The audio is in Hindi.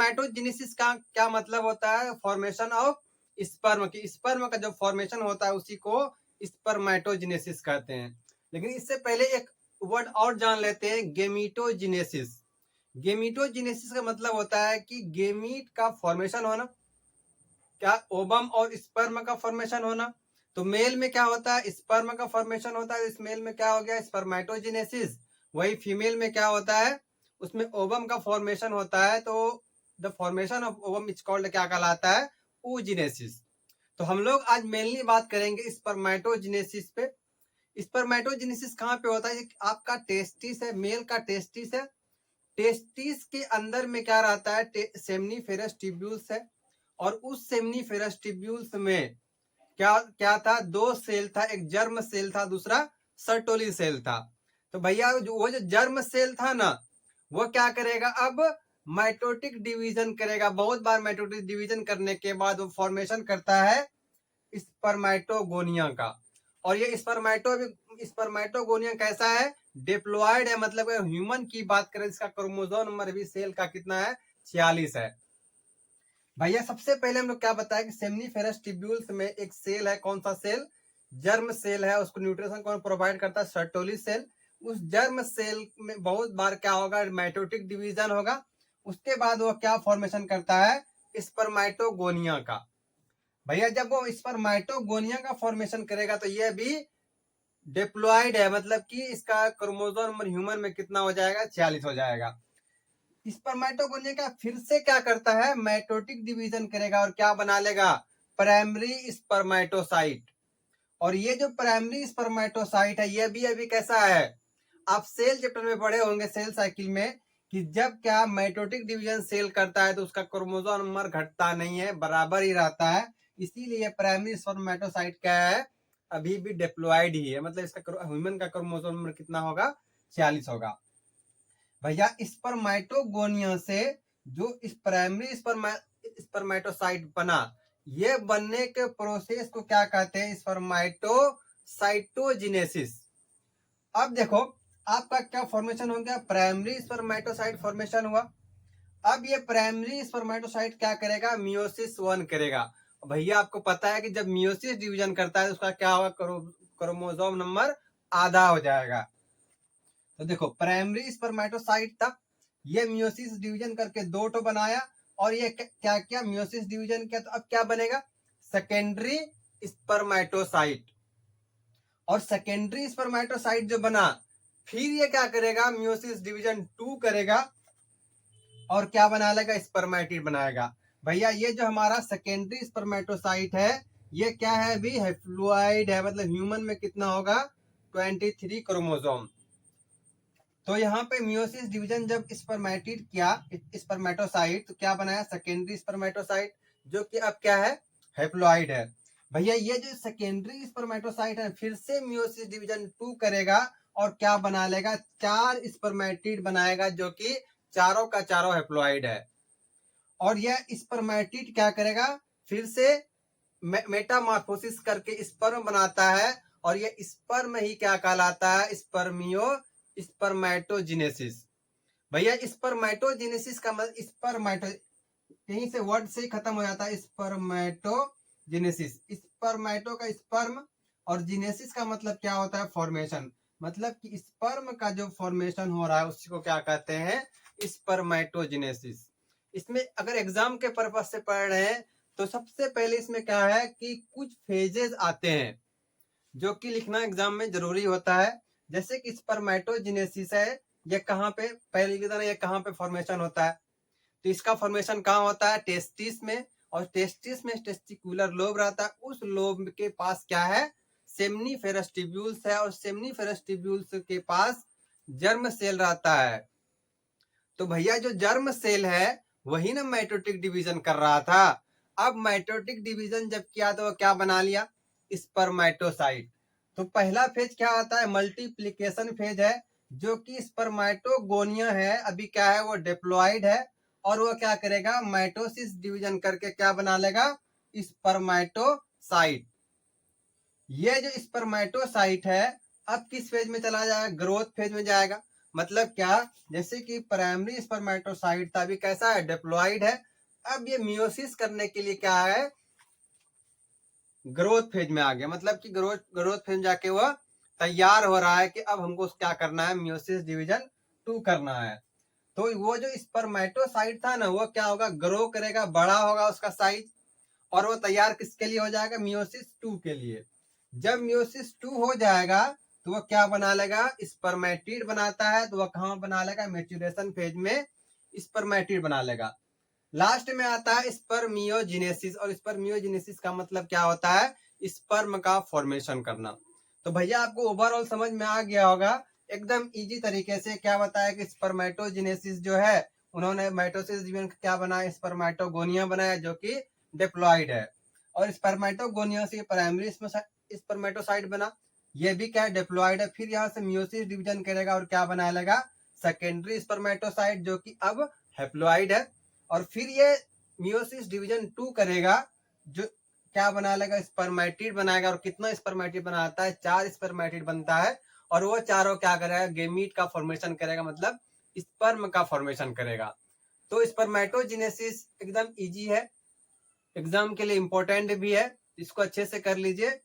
स्पर्मेटोजेनेसिस का क्या मतलब होता है? फॉर्मेशन ऑफ स्पर्म की, स्पर्म का जो फॉर्मेशन होता है उसी को स्पर्मेटोजेनेसिस कहते हैं। लेकिन इससे पहले एक वर्ड और जान लेते हैं, गेमीटोजेनेसिस। गेमीटोजेनेसिस का मतलब होता है कि गेमीट का फॉर्मेशन होना, क्या ओवम और स्पर्म का फॉर्मेशन होना। तो मेल में क्या होता है? स्पर्म का फॉर्मेशन होता है, इस मेल में क्या हो गया? स्पर्मेटोजेनेसिस। वही फीमेल में क्या होता है? उसमें ओवम का फॉर्मेशन होता है। तो the formation of ovum is called क्या कहलाता है? oogenesis। तो हम लोग आज मेनली बात करेंगे स्पर्मेटोजेनेसिस पे। स्पर्मेटोजेनेसिस कहाँ पे होता है? आपका टेस्टिस है, मेल का टेस्टिस है। टेस्टिस के अंदर में क्या रहता है? सेमनीफेरस ट्यूब्यूल्स है। और उस सेमनीफेरस ट्यूब्यूल्स में क्या क्या था? दो सेल था, एक जर्म सेल था, दूसरा सर्टोली सेल था। तो भैया वो जो जर्म सेल था ना, वो क्या करेगा? अब माइटोटिक डिवीजन करेगा। बहुत बार माइटोटिक डिवीजन करने के बाद वो फॉर्मेशन करता है स्पर्मेटोगोनिया का। और ये स्पर्मेटोगोनिया कैसा है? डिप्लॉयड है। मतलब ह्यूमन की बात करें, इसका क्रोमोसोम नंबर भी सेल का कितना है? 46 है। भैया सबसे पहले हम लोग क्या बताया कि सेमनीफेरस ट्यूब्यूल्स में एक सेल है। कौन सा सेल? जर्म सेल है। उसको न्यूट्रिशन कौन प्रोवाइड करता है? Sertoli cell. उस जर्म सेल में बहुत बार क्या होगा? माइटोटिक डिवीजन होगा। उसके बाद वो क्या फॉर्मेशन करता है? स्पर्मेटोगोनिया का। भैया जब वो स्पर्मेटोगोनिया का फॉर्मेशन करेगा तो ये भी डिप्लॉयड है। मतलब कि इसका क्रोमोसोम नंबर ह्यूमन में कितना हो जाएगा? 46 हो जाएगा। स्पर्मेटोगोनिया का फिर से क्या करता है? माइटोटिक डिवीजन करेगा और क्या बना लेगा? Primary spermatocyte. और ये जो प्राइमरी स्पर्मेटोसाइट है, ये भी अभी कैसा है? आप सेल चैप्टर में पढ़े होंगे, सेल साइकिल में, कि जब क्या माइटोटिक डिवीजन सेल करता है तो उसका क्रोमोसोम नंबर घटता नहीं है, बराबर ही रहता है। इसीलिए प्राइमरी स्पर्मेटोसाइट क्या है? अभी भी डिप्लॉयड ही है। मतलब इसका ह्यूमन का क्रोमोसोम नंबर कितना होगा? 46 होगा। भैया स्पर्मेटोगोनिया से जो इस प्राइमरी स्पर्मेटोसाइट बना, ये बनने के प्रोसेस को क्या कहते हैं? स्पर्मेटोसाइटोजेनेसिस। अब देखो आपका क्या फॉर्मेशन हो गया? प्राइमरी स्पर्मेटोसाइट फॉर्मेशन हुआ। अब ये प्राइमरी स्पर्मेटोसाइट क्या करेगा? मियोसिस 1 करेगा। भैया आपको पता है कि जब मियोसिस डिवीजन करता है तो उसका क्या होगा? क्रोमोसोम नंबर आधा हो जाएगा। तो देखो प्राइमरी स्पर्मेटोसाइट था, ये मियोसिस डिवीजन करके दो ठो बनाया। और ये क्या क्या मियोसिस डिवीजन किया, तो अब क्या बनेगा? Secondary spermatocyte. और सेकेंडरी स्पर्मेटोसाइट जो बना, फिर ये क्या करेगा? मियोसिस डिवीजन 2 करेगा और क्या बना लेगा? स्पर्मेटिड बनाएगा। भैया ये जो हमारा सेकेंडरी स्पर्मेटोसाइट है, ये क्या है? अभी हैप्लॉइड है। मतलब ह्यूमन में कितना होगा? 23 क्रोमोसोम। तो यहाँ पे मियोसिस डिवीजन जब स्पर्मेटिड किया स्पर्मेटोसाइट, तो क्या बनाया? सेकेंडरी स्पर्मेटोसाइट, जो कि अब क्या है? हैप्लॉइड है। भैया ये जो सेकेंडरी स्पर्मेटोसाइट है, फिर से मियोसिस डिवीजन 2 करेगा और क्या बना लेगा? 4 स्पर्मेटिड बनाएगा, जो कि चारों का चारों हैप्लॉइड है। और यह स्पर्मेटिड क्या करेगा? फिर से मेटामॉर्फोसिस करके स्पर्म बनाता है। और ये स्पर्म ही क्या कहलाता है? स्पर्मेटोजेनेसिस। भैया स्पर्मेटोजेनेसिस का मतलब स्पर्मेटो, यहीं से वर्ड से ही खत्म हो जाता है। स्पर्मेटोजेनेसिस, स्पर्मेटो का स्पर्म और जेनेसिस का मतलब क्या होता है? फॉर्मेशन। मतलब कि स्पर्म का जो फॉर्मेशन हो रहा है उसी को क्या कहते हैं? स्पर्मेटोजेनेसिस। इसमें अगर एग्जाम के पर्पज से पढ़ रहे हैं तो सबसे पहले इसमें क्या है कि कुछ फेजेस आते हैं जो कि लिखना एग्जाम में जरूरी होता है। जैसे कि स्पर्मेटोजेनेसिस है, ये कहाँ पे? पहले की तरह ये कहाँ पे फॉर्मेशन होता है? तो इसका फॉर्मेशन कहाँ होता है? टेस्टिस में। और टेस्टिस में टेस्टिकुलर लोब रहता है। उस लोब के पास क्या है? सेमनीफेरस ट्यूब्यूल्स है। और सेमनीफेरस ट्यूब्यूल्स के पास जर्म सेल रहता है। तो भैया जो जर्म सेल है वही ना माइटोटिक डिवीजन कर रहा था। अब माइटोटिक डिवीजन जब किया तो क्या बना लिया? स्पर्मेटोसाइट। तो पहला फेज क्या आता है? मल्टीप्लीकेशन फेज है, जो कि स्पर्मेटोगोनिया है अभी क्या है? वो डिप्लॉयड है। और वो क्या करेगा? माइटोसिस डिवीजन करके क्या बना लेगा? स्पर्मेटोसाइट। ये जो स्पर्मेटोसाइट है अब किस फेज में चला जाएगा? ग्रोथ फेज में जाएगा। मतलब क्या, जैसे कि प्राइमरी स्पर्मेटोसाइट था, अभी कैसा है, डिप्लॉइड है। अब ये मियोसिस करने के लिए क्या है, ग्रोथ फेज में आ गया। मतलब कि ग्रोथ फेज में जाके वह तैयार हो रहा है कि अब हमको क्या करना है, मियोसिस डिवीजन 2 करना है। तो वो जो स्पर्मेटोसाइट था ना, वो क्या होगा, ग्रो करेगा, बड़ा होगा उसका साइज, और वो तैयार किसके लिए हो जाएगा, मियोसिस 2 के लिए। जब मियोसिस 2 हो जाएगा तो वो क्या बना लेगा, स्पर्मेटिड बनाता है। तो वह कहाँ बना लेगा, मेच्योरेशन फेज में स्पर्मेटिड बना लेगा। लास्ट में आता है स्पर्मियोजेनेसिस, और स्पर्मियोजेनेसिस का मतलब क्या होता है, स्पर्म का फॉर्मेशन करना। तो भैया आपको ओवरऑल समझ में आ गया होगा, एकदम इजी तरीके से क्या बताया कि स्पर्मेटोजेनेसिस जो है, उन्होंने माइटोसिस जीवन क्या बनाया, स्पर्मेटोगोनिया बनाया जो कि डिप्लॉइड है, और स्पर्मेटोगोनिया से प्राइमरी स्पर्मेटोसाइट बना, ये भी क्या है, डिप्लॉइड है। फिर यहाँ से मियोसिस डिवीजन करेगा और क्या बना लेगा, सेकेंडरी स्पर्मेटोसाइट जो कि अब हैप्लॉइड है। और फिर ये मियोसिस डिवीजन 2 करेगा, जो क्या बना लेगा, स्पर्मेटिड बनाएगा। और कितना स्पर्मेटिड बनाता है, 4 स्पर्मेटिड बनता है। और वो चारों क्या करेगा, गेमीट का फॉर्मेशन करेगा, मतलब स्पर्म का फॉर्मेशन करेगा। तो स्पर्मेटोजेनेसिस एकदम इजी है, एग्जाम के लिए इंपॉर्टेंट भी है, इसको अच्छे से कर लीजिए।